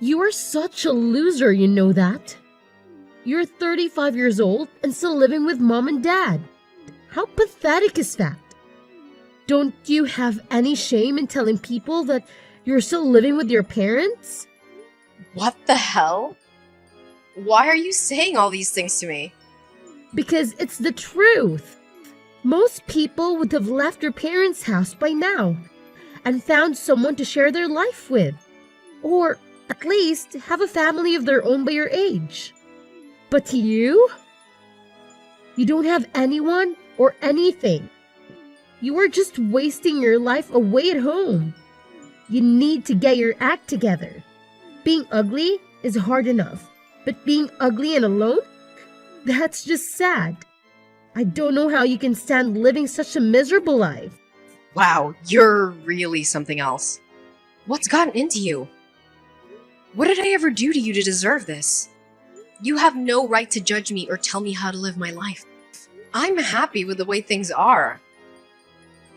You are such a loser, you know that? You're 35 years old and still living with mom and dad. How pathetic is that? Don't you have any shame in telling people that you're still living with your parents? What the hell? Why are you saying all these things to me? Because it's the truth. Most people would have left their parents' house by now and found someone to share their life with. Or at least have a family of their own by your age. But you don't have anyone or anything. You are just wasting your life away at home. You need to get your act together. Being ugly is hard enough, but being ugly and alone? That's just sad. I don't know how you can stand living such a miserable life. Wow, you're really something else. What's gotten into you? What did I ever do to you to deserve this? You have no right to judge me or tell me how to live my life. I'm happy with the way things are.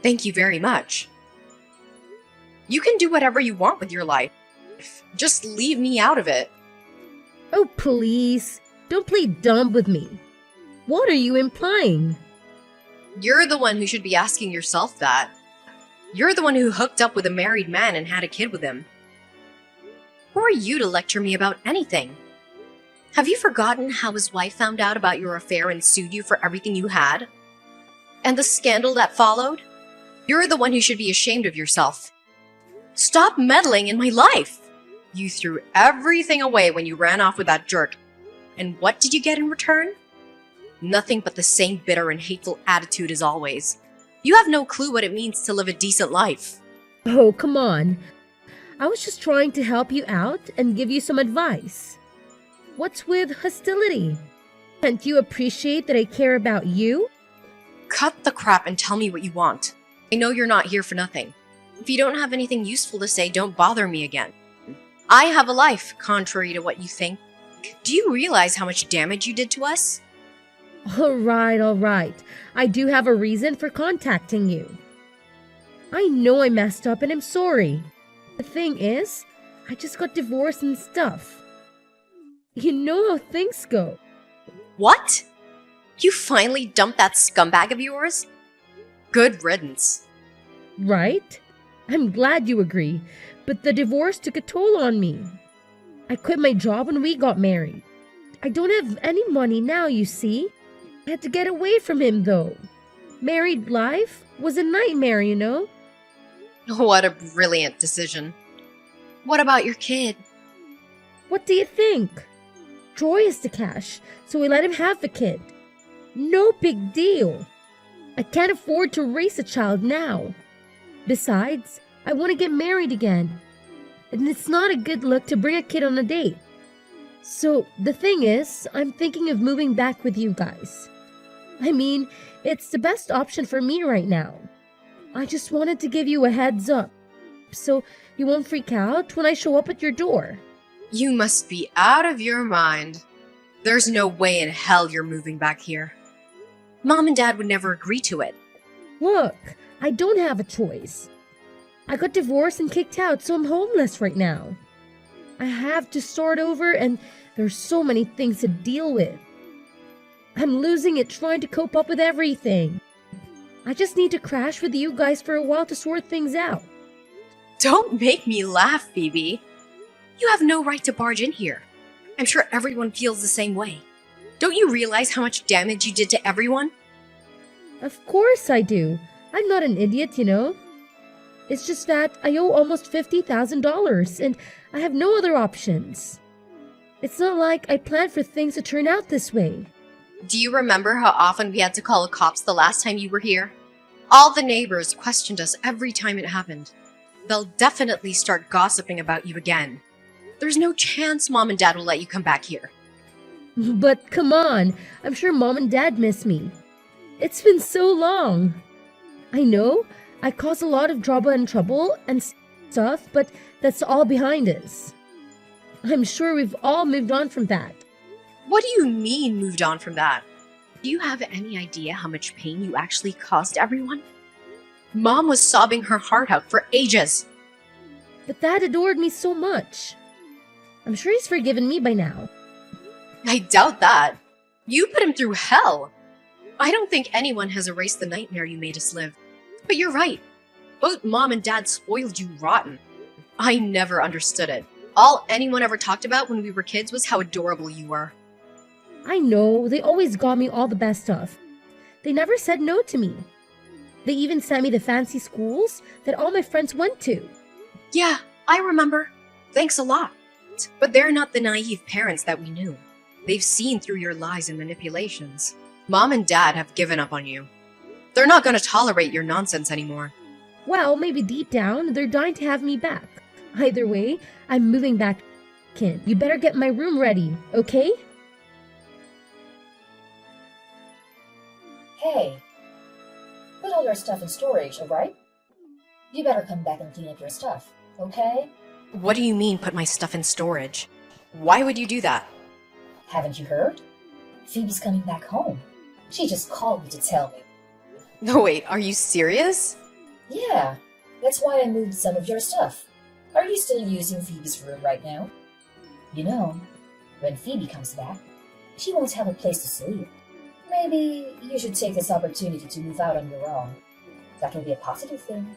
Thank you very much. You can do whatever you want with your life. Just leave me out of it. Oh, please. Don't play dumb with me. What are you implying? You're the one who should be asking yourself that. You're the one who hooked up with a married man and had a kid with him. Who are you to lecture me about anything? Have you forgotten how his wife found out about your affair and sued you for everything you had? And the scandal that followed? You're the one who should be ashamed of yourself. Stop meddling in my life! You threw everything away when you ran off with that jerk. And what did you get in return? Nothing but the same bitter and hateful attitude as always. You have no clue what it means to live a decent life. Oh, come on. I was just trying to help you out and give you some advice. What's with hostility? Can't you appreciate that I care about you? Cut the crap and tell me what you want. I know you're not here for nothing. If you don't have anything useful to say, don't bother me again. I have a life, contrary to what you think. Do you realize how much damage you did to us? All right. I do have a reason for contacting you. I know I messed up and I'm sorry. The thing is, I just got divorced and stuff. You know how things go. What? You finally dumped that scumbag of yours? Good riddance. Right? I'm glad you agree, but the divorce took a toll on me. I quit my job when we got married. I don't have any money now, you see. I had to get away from him, though. Married life was a nightmare, you know? What a brilliant decision. What about your kid? What do you think? Troy is the cash, so we let him have the kid. No big deal. I can't afford to raise a child now. Besides, I want to get married again. And it's not a good look to bring a kid on a date. So, the thing is, I'm thinking of moving back with you guys. I mean, it's the best option for me right now. I just wanted to give you a heads up, so you won't freak out when I show up at your door. You must be out of your mind. There's no way in hell you're moving back here. Mom and Dad would never agree to it. Look, I don't have a choice. I got divorced and kicked out, so I'm homeless right now. I have to start over and there's so many things to deal with. I'm losing it trying to cope up with everything. I just need to crash with you guys for a while to sort things out. Don't make me laugh, Phoebe. You have no right to barge in here. I'm sure everyone feels the same way. Don't you realize how much damage you did to everyone? Of course I do. I'm not an idiot, you know. It's just that I owe almost $50,000 and I have no other options. It's not like I planned for things to turn out this way. Do you remember how often we had to call the cops the last time you were here? All the neighbors questioned us every time it happened. They'll definitely start gossiping about you again. There's no chance Mom and Dad will let you come back here. But come on, I'm sure Mom and Dad miss me. It's been so long. I know, I caused a lot of drama and trouble and stuff, but that's all behind us. I'm sure we've all moved on from that. What do you mean moved on from that? Do you have any idea how much pain you actually caused everyone? Mom was sobbing her heart out for ages. But Dad adored me so much. I'm sure he's forgiven me by now. I doubt that. You put him through hell. I don't think anyone has erased the nightmare you made us live. But you're right. Both Mom and Dad spoiled you rotten. I never understood it. All anyone ever talked about when we were kids was how adorable you were. I know, they always got me all the best stuff. They never said no to me. They even sent me to fancy schools that all my friends went to. Yeah, I remember. Thanks a lot. But they're not the naive parents that we knew. They've seen through your lies and manipulations. Mom and Dad have given up on you. They're not going to tolerate your nonsense anymore. Well, maybe deep down, they're dying to have me back. Either way, I'm moving back in. You better get my room ready, okay? Hey, put all your stuff in storage, alright? You better come back and clean up your stuff, okay? What do you mean put my stuff in storage? Why would you do that? Haven't you heard? Phoebe's coming back home. She just called me to tell me. No, wait, are you serious? Yeah, that's why I moved some of your stuff. Are you still using Phoebe's room right now? You know, when Phoebe comes back, she won't have a place to sleep. Maybe you should take this opportunity to move out on your own. That will be a positive thing.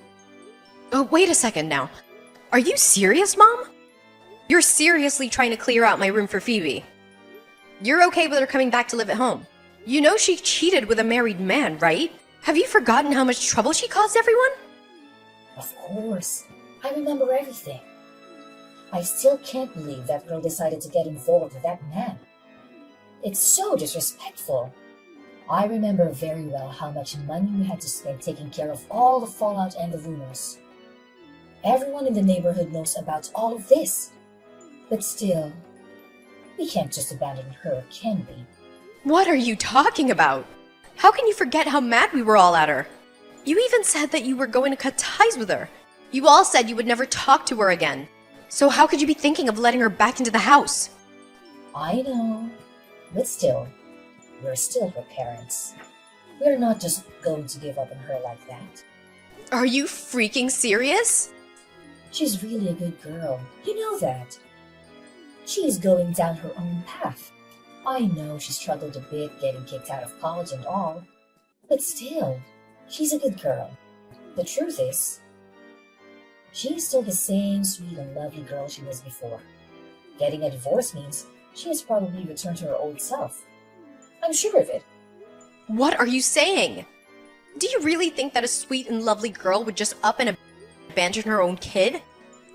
Oh, wait a second now. Are you serious, Mom? You're seriously trying to clear out my room for Phoebe. You're okay with her coming back to live at home. You know she cheated with a married man, right? Have you forgotten how much trouble she caused everyone? Of course. I remember everything. I still can't believe that girl decided to get involved with that man. It's so disrespectful. I remember very well how much money we had to spend taking care of all the fallout and the rumors. Everyone in the neighborhood knows about all of this. But still, we can't just abandon her, can we? What are you talking about? How can you forget how mad we were all at her? You even said that you were going to cut ties with her. You all said you would never talk to her again. So how could you be thinking of letting her back into the house? I know, but still, we're still her parents. We're not just going to give up on her like that. Are you freaking serious? She's really a good girl. You know that. She's going down her own path. I know she struggled a bit getting kicked out of college and all, but still, she's a good girl. The truth is, she's still the same sweet and lovely girl she was before. Getting a divorce means she has probably returned to her old self. I'm sure of it. What are you saying? Do you really think that a sweet and lovely girl would just up and abandon her own kid?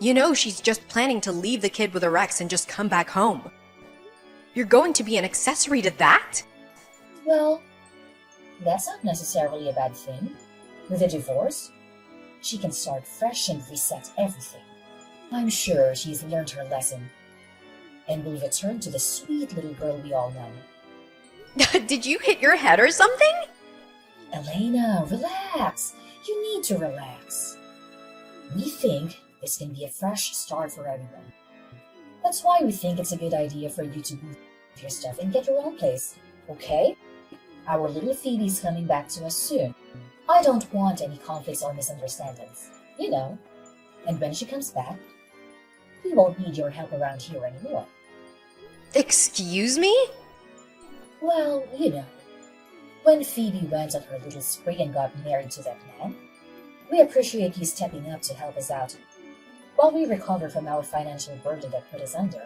You know she's just planning to leave the kid with her ex and just come back home. You're going to be an accessory to that? Well, that's not necessarily a bad thing. With a divorce, she can start fresh and reset everything. I'm sure she's learned her lesson and will return to the sweet little girl we all know. Did you hit your head or something? Elena, relax. You need to relax. We think this can be a fresh start for everyone. That's why we think it's a good idea for you to move your stuff and get your own place, okay? Our little Phoebe's coming back to us soon. I don't want any conflicts or misunderstandings, you know. And when she comes back, we won't need your help around here anymore. Excuse me? Well, you know, when Phoebe went on her little spree and got married to that man, we appreciate you stepping up to help us out while we recover from our financial burden that put us under.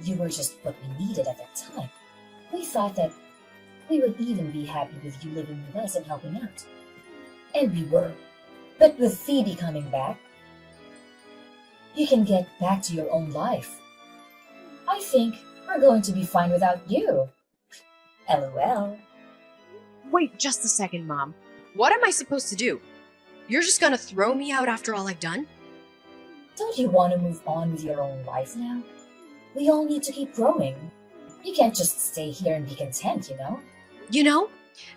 You were just what we needed at that time. We thought that we would even be happy with you living with us and helping out. And we were. But with Phoebe coming back, you can get back to your own life. I think we're going to be fine without you. LOL. Wait just a second, Mom. What am I supposed to do? You're just gonna throw me out after all I've done? Don't you want to move on with your own life now? We all need to keep growing. You can't just stay here and be content, you know? You know,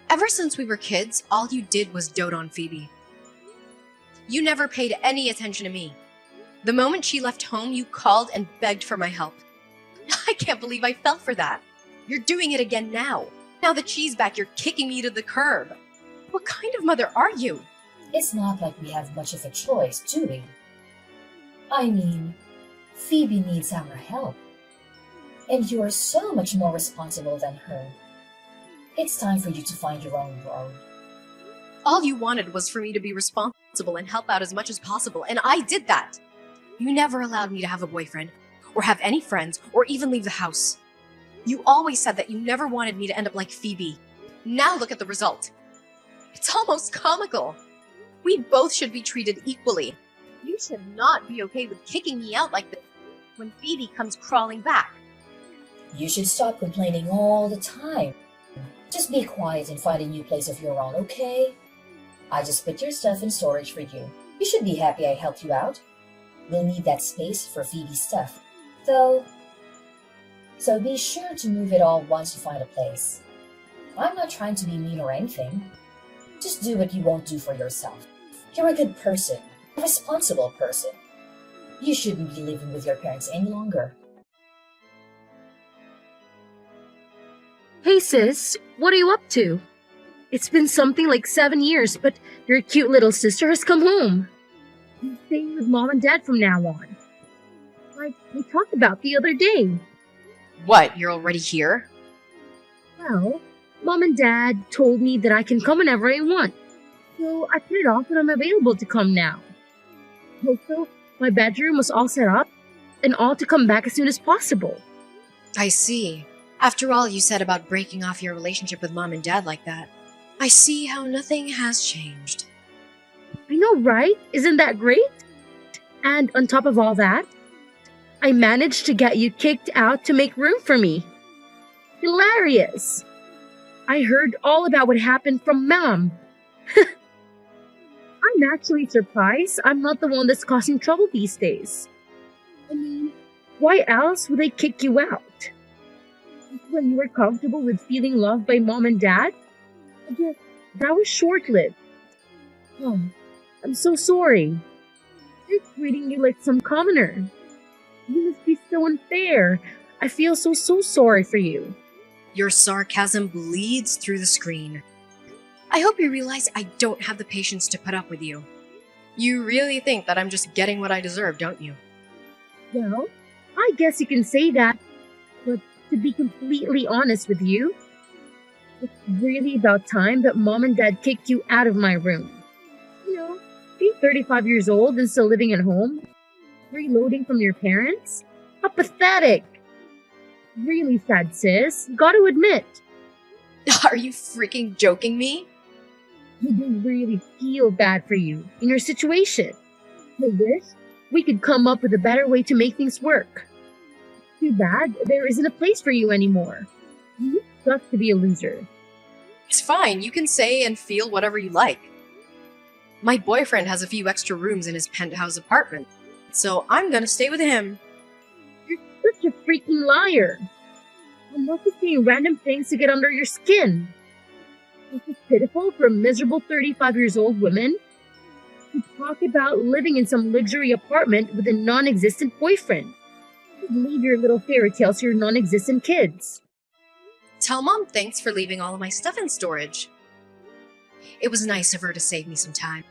ever since we were kids, all you did was dote on Phoebe. You never paid any attention to me. The moment she left home, you called and begged for my help. I can't believe I fell for that. You're doing it again now. Now that she's back, you're kicking me to the curb. What kind of mother are you? It's not like we have much of a choice, do we? I mean, Phoebe needs our help. And you're so much more responsible than her. It's time for you to find your own road. All you wanted was for me to be responsible and help out as much as possible, and I did that. You never allowed me to have a boyfriend, or have any friends, or even leave the house. You always said that you never wanted me to end up like Phoebe. Now look at the result. It's almost comical. We both should be treated equally. You should not be okay with kicking me out like this when Phoebe comes crawling back. You should stop complaining all the time. Just be quiet and find a new place of your own, okay? I just put your stuff in storage for you. You should be happy I helped you out. We'll need that space for Phoebe's stuff, though. So be sure to move it all once you find a place. I'm not trying to be mean or anything. Just do what you won't do for yourself. You're a good person, a responsible person. You shouldn't be living with your parents any longer. Hey sis, what are you up to? It's been something like 7 years, but your cute little sister has come home. I'm staying with mom and dad from now on. Like we talked about the other day. What, you're already here? Well, mom and dad told me that I can come whenever I want. So I put it off and I'm available to come now. Also, my bedroom was all set up and all to come back as soon as possible. I see. After all you said about breaking off your relationship with mom and dad like that, I see how nothing has changed. I know, right? Isn't that great? And on top of all that, I managed to get you kicked out to make room for me. Hilarious! I heard all about what happened from Mom. I'm actually surprised I'm not the one that's causing trouble these days. I mean, why else would they kick you out? When you were comfortable with feeling loved by Mom and Dad? I guess that was short-lived. Oh, I'm so sorry. They're treating you like some commoner. You must be so unfair. I feel so sorry for you. Your sarcasm bleeds through the screen. I hope you realize I don't have the patience to put up with you. You really think that I'm just getting what I deserve, don't you? Well, I guess you can say that, but to be completely honest with you, it's really about time that Mom and Dad kicked you out of my room. You know, being 35 years old and still living at home, reloading from your parents? How pathetic! Really sad, sis. Gotta admit. Are you freaking joking me? I do really feel bad for you in your situation. I wish we could come up with a better way to make things work. Too bad there isn't a place for you anymore. You suck to be a loser. It's fine, you can say and feel whatever you like. My boyfriend has a few extra rooms in his penthouse apartment, so I'm gonna stay with him. You're such a freaking liar. I'm not just saying random things to get under your skin. This is pitiful for a miserable 35 years old woman to talk about living in some luxury apartment with a non-existent boyfriend. Leave your little fairy tales to your non-existent kids. Tell Mom thanks for leaving all of my stuff in storage. It was nice of her to save me some time.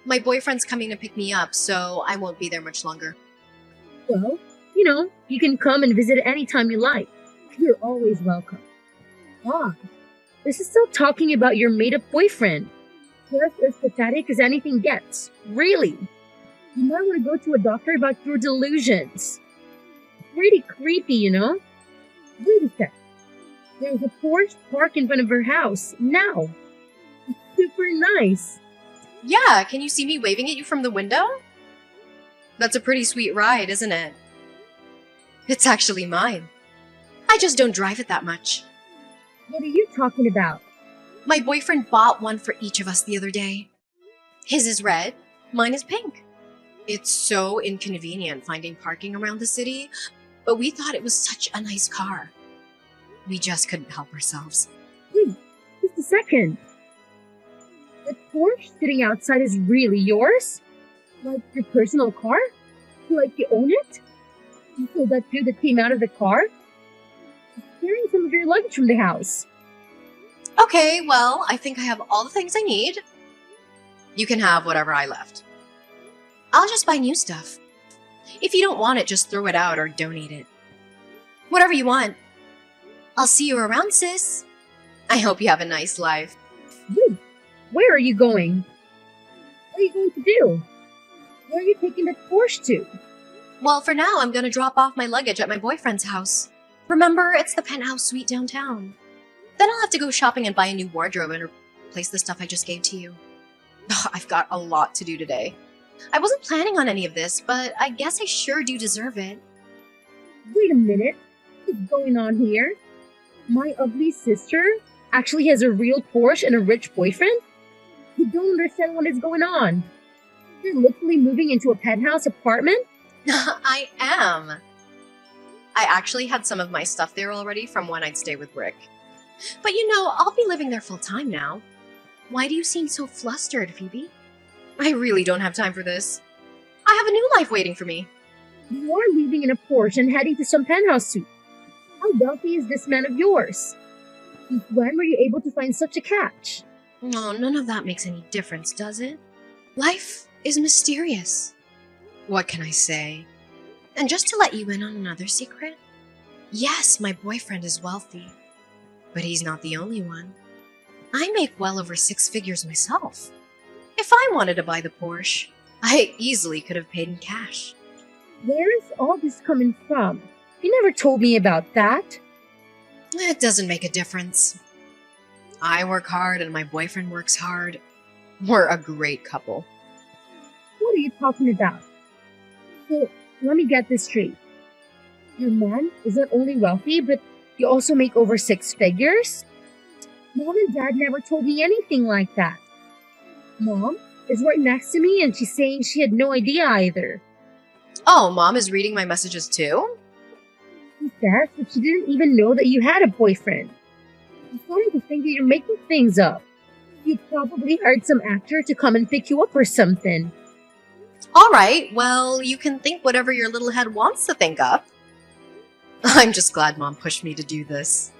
My boyfriend's coming to pick me up, so I won't be there much longer. Well, you know, you can come and visit anytime you like. You're always welcome. God, this is still talking about your made-up boyfriend. Just as pathetic as anything gets. Really. You might want to go to a doctor about your delusions. Pretty creepy, you know? Wait a sec. There's a Porsche parked in front of her house, now. It's super nice. Yeah, can you see me waving at you from the window? That's a pretty sweet ride, isn't it? It's actually mine. I just don't drive it that much. What are you talking about? My boyfriend bought one for each of us the other day. His is red, mine is pink. It's so inconvenient finding parking around the city, but we thought it was such a nice car. We just couldn't help ourselves. Wait, just a second. That Porsche sitting outside is really yours? Like your personal car? Like you own it? You told that dude that came out of the car? He's carrying some of your luggage from the house. Okay, well, I think I have all the things I need. You can have whatever I left. I'll just buy new stuff. If you don't want it, just throw it out or donate it. Whatever you want. I'll see you around, sis. I hope you have a nice life. Wait, where are you going? What are you going to do? Where are you taking that Porsche to? Well, for now, I'm gonna drop off my luggage at my boyfriend's house. Remember, it's the penthouse suite downtown. Then I'll have to go shopping and buy a new wardrobe and replace the stuff I just gave to you. I've got a lot to do today. I wasn't planning on any of this, but I guess I sure do deserve it. Wait a minute. What's going on here? My ugly sister actually has a real Porsche and a rich boyfriend? I don't understand what is going on. You're literally moving into a penthouse apartment? I am. I actually had some of my stuff there already from when I'd stay with Rick. But you know, I'll be living there full time now. Why do you seem so flustered, Phoebe? I really don't have time for this. I have a new life waiting for me. You are leaving in a Porsche and heading to some penthouse suite. How wealthy is this man of yours? Since when were you able to find such a catch? Oh, none of that makes any difference, does it? Life is mysterious. What can I say? And just to let you in on another secret, yes, my boyfriend is wealthy, but he's not the only one. I make well over 6 figures myself. If I wanted to buy the Porsche, I easily could have paid in cash. Where is all this coming from? You never told me about that. It doesn't make a difference. I work hard and my boyfriend works hard. We're a great couple. What are you talking about? So, let me get this straight. Your man is not only wealthy, but you also make over 6 figures? Mom and Dad never told me anything like that. Mom is right next to me and she's saying she had no idea either. Oh, Mom is reading my messages too? She says that she didn't even know that you had a boyfriend. I'm starting to think that you're making things up. You probably hired some actor to come and pick you up or something. All right, well, you can think whatever your little head wants to think of. I'm just glad Mom pushed me to do this.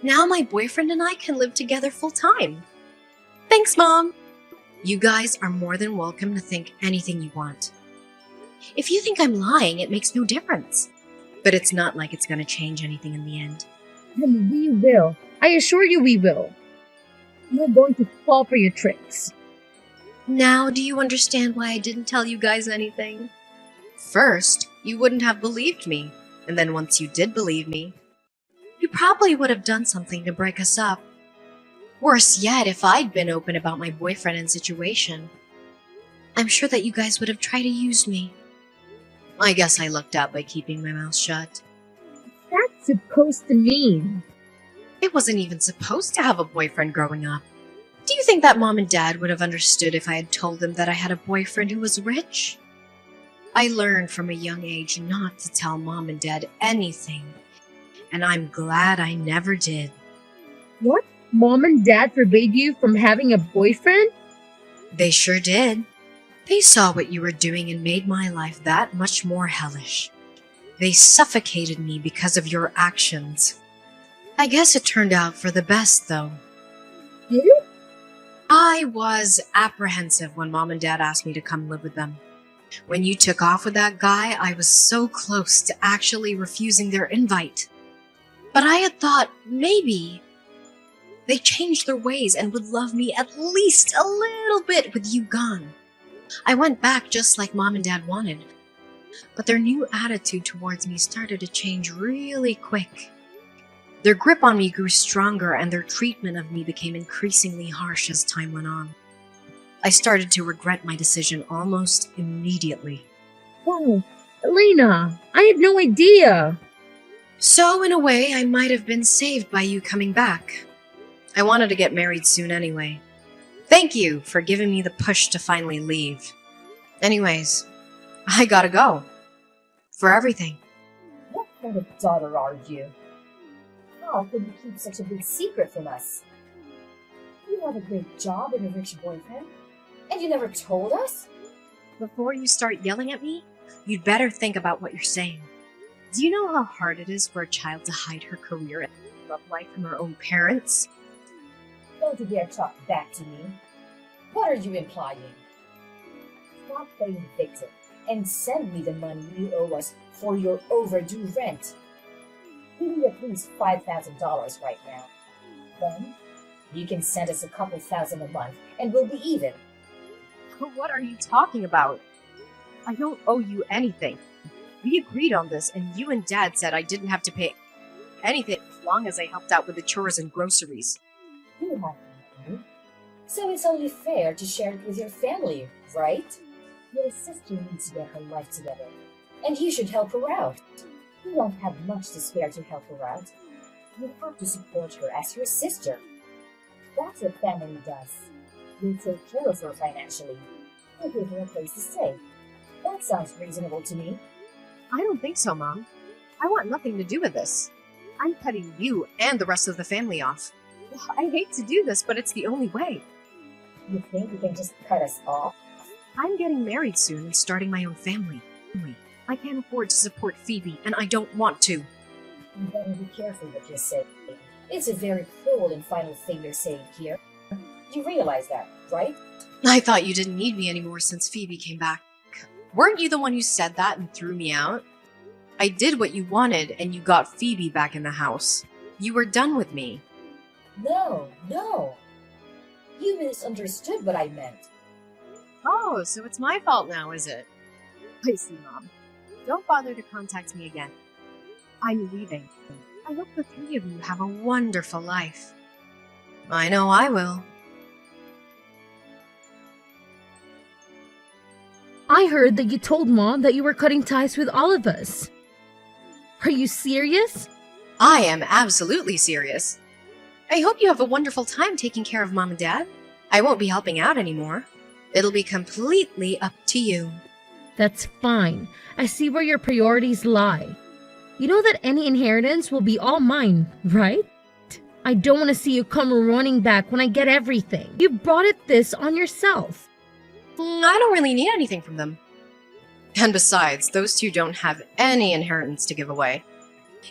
Now my boyfriend and I can live together full time. Thanks, Mom. You guys are more than welcome to think anything you want. If you think I'm lying, it makes no difference. But it's not like it's going to change anything in the end. Then we will. I assure you we will. You're going to fall for your tricks. Now, do you understand why I didn't tell you guys anything? First, you wouldn't have believed me. And then once you did believe me, you probably would have done something to break us up. Worse yet, if I'd been open about my boyfriend and situation, I'm sure that you guys would have tried to use me. I guess I lucked out by keeping my mouth shut. What's that supposed to mean? It wasn't even supposed to have a boyfriend growing up. Do you think that Mom and Dad would have understood if I had told them that I had a boyfriend who was rich? I learned from a young age not to tell Mom and Dad anything, and I'm glad I never did. What? Mom and Dad forbade you from having a boyfriend? They sure did. They saw what you were doing and made my life that much more hellish. They suffocated me because of your actions. I guess it turned out for the best, though. Did it? I was apprehensive when Mom and Dad asked me to come live with them. When you took off with that guy, I was so close to actually refusing their invite. But I had thought maybe they changed their ways and would love me at least a little bit with you gone. I went back just like Mom and Dad wanted. But their new attitude towards me started to change really quick. Their grip on me grew stronger and their treatment of me became increasingly harsh as time went on. I started to regret my decision almost immediately. Wow, Elena, I had no idea. So, in a way, I might have been saved by you coming back. I wanted to get married soon anyway. Thank you for giving me the push to finally leave. Anyways, I gotta go. For everything. What kind of daughter are you? How could you keep such a big secret from us? You have a great job and a rich boyfriend, and you never told us? Before you start yelling at me, you'd better think about what you're saying. Do you know how hard it is for a child to hide her career and love life from her own parents? Don't you dare talk back to me. What are you implying? Stop playing victim and send me the money you owe us for your overdue rent. We need at least $5,000 right now. Then, you can send us a couple thousand a month and we'll be even. What are you talking about? I don't owe you anything. We agreed on this, and you and Dad said I didn't have to pay anything as long as I helped out with the chores and groceries. You have money, so it's only fair to share it with your family, right? Your sister needs to get her life together, and you should help her out. You don't have much to spare to help her out. You have to support her as your sister. That's what family does. You take care of her financially. You give her a place to stay. That sounds reasonable to me. I don't think so, Mom. I want nothing to do with this. I'm cutting you and the rest of the family off. I hate to do this, but it's the only way. You think you can just cut us off? I'm getting married soon and starting my own family. I can't afford to support Phoebe, and I don't want to. You better be careful what you say. It's a very cruel and final thing you're saying here. You realize that, right? I thought you didn't need me anymore since Phoebe came back. Weren't you the one who said that and threw me out? I did what you wanted, and you got Phoebe back in the house. You were done with me. No. You misunderstood what I meant. Oh, so it's my fault now, is it? I see, Mom. Don't bother to contact me again. I'm leaving. I hope the three of you have a wonderful life. I know I will. I heard that you told Mom that you were cutting ties with all of us. Are you serious? I am absolutely serious. I hope you have a wonderful time taking care of Mom and Dad. I won't be helping out anymore. It'll be completely up to you. That's fine. I see where your priorities lie. You know that any inheritance will be all mine, right? I don't want to see you come running back when I get everything. You brought this on yourself. I don't really need anything from them. And besides, those two don't have any inheritance to give away.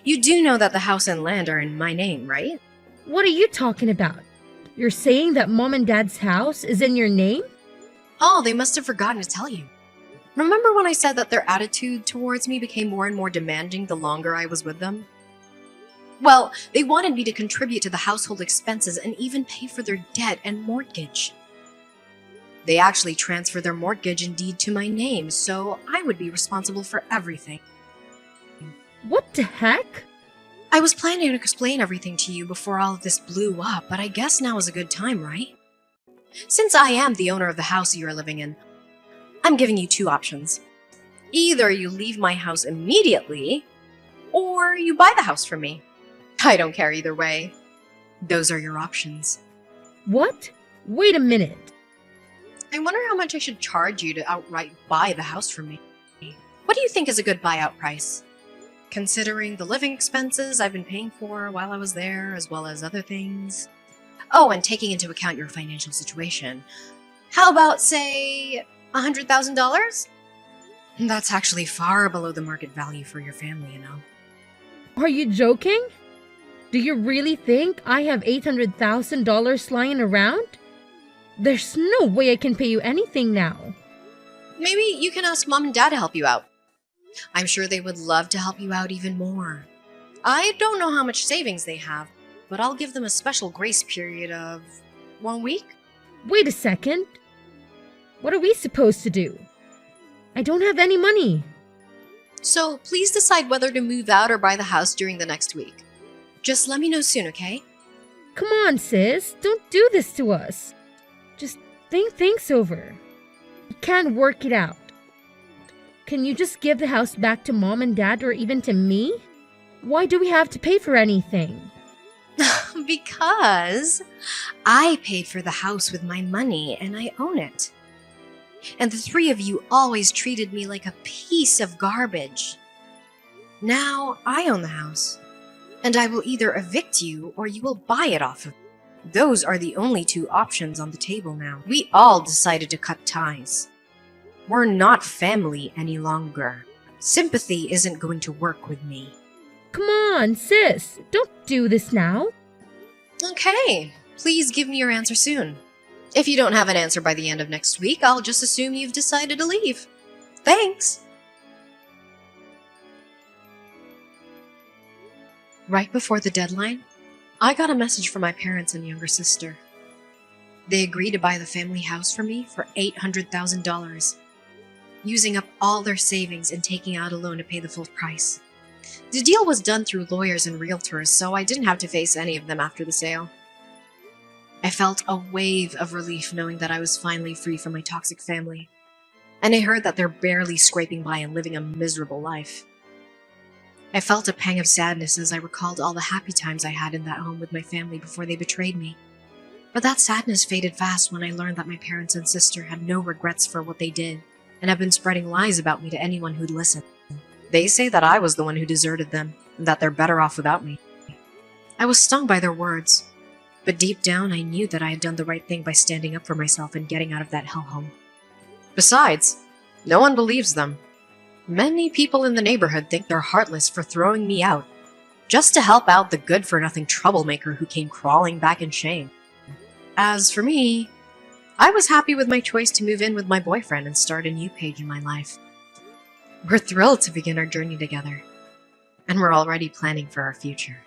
You do know that the house and land are in my name, right? What are you talking about? You're saying that Mom and Dad's house is in your name? Oh, they must have forgotten to tell you. Remember when I said that their attitude towards me became more and more demanding the longer I was with them? Well, they wanted me to contribute to the household expenses and even pay for their debt and mortgage. They actually transferred their mortgage and deed to my name, so I would be responsible for everything. What the heck? I was planning to explain everything to you before all of this blew up, but I guess now is a good time, right? Since I am the owner of the house you are living in, I'm giving you two options. Either you leave my house immediately, or you buy the house from me. I don't care either way. Those are your options. What? Wait a minute. I wonder how much I should charge you to outright buy the house from me. What do you think is a good buyout price? Considering the living expenses I've been paying for while I was there, as well as other things. Oh, and taking into account your financial situation. How about, say, $100,000? That's actually far below the market value for your family, you know. Are you joking? Do you really think I have $800,000 lying around? There's no way I can pay you anything now. Maybe you can ask Mom and Dad to help you out. I'm sure they would love to help you out even more. I don't know how much savings they have, but I'll give them a special grace period of 1 week. Wait a second. What are we supposed to do? I don't have any money. So please decide whether to move out or buy the house during the next week. Just let me know soon, okay? Come on, sis. Don't do this to us. Just think things over. We can't work it out. Can you just give the house back to Mom and Dad or even to me? Why do we have to pay for anything? Because I paid for the house with my money and I own it. And the three of you always treated me like a piece of garbage. Now I own the house, and I will either evict you or you will buy it off of me. Those are the only two options on the table now. We all decided to cut ties. We're not family any longer. Sympathy isn't going to work with me. Come on, sis. Don't do this now. Okay, please give me your answer soon. If you don't have an answer by the end of next week, I'll just assume you've decided to leave. Thanks. Right before the deadline, I got a message from my parents and younger sister. They agreed to buy the family house for me for $800,000, using up all their savings and taking out a loan to pay the full price. The deal was done through lawyers and realtors, so I didn't have to face any of them after the sale. I felt a wave of relief knowing that I was finally free from my toxic family, and I heard that they're barely scraping by and living a miserable life. I felt a pang of sadness as I recalled all the happy times I had in that home with my family before they betrayed me. But that sadness faded fast when I learned that my parents and sister had no regrets for what they did and have been spreading lies about me to anyone who'd listen. They say that I was the one who deserted them and that they're better off without me. I was stung by their words, but deep down I knew that I had done the right thing by standing up for myself and getting out of that hellhole. Besides, no one believes them. Many people in the neighborhood think they're heartless for throwing me out, just to help out the good-for-nothing troublemaker who came crawling back in shame. As for me, I was happy with my choice to move in with my boyfriend and start a new page in my life. We're thrilled to begin our journey together, and we're already planning for our future.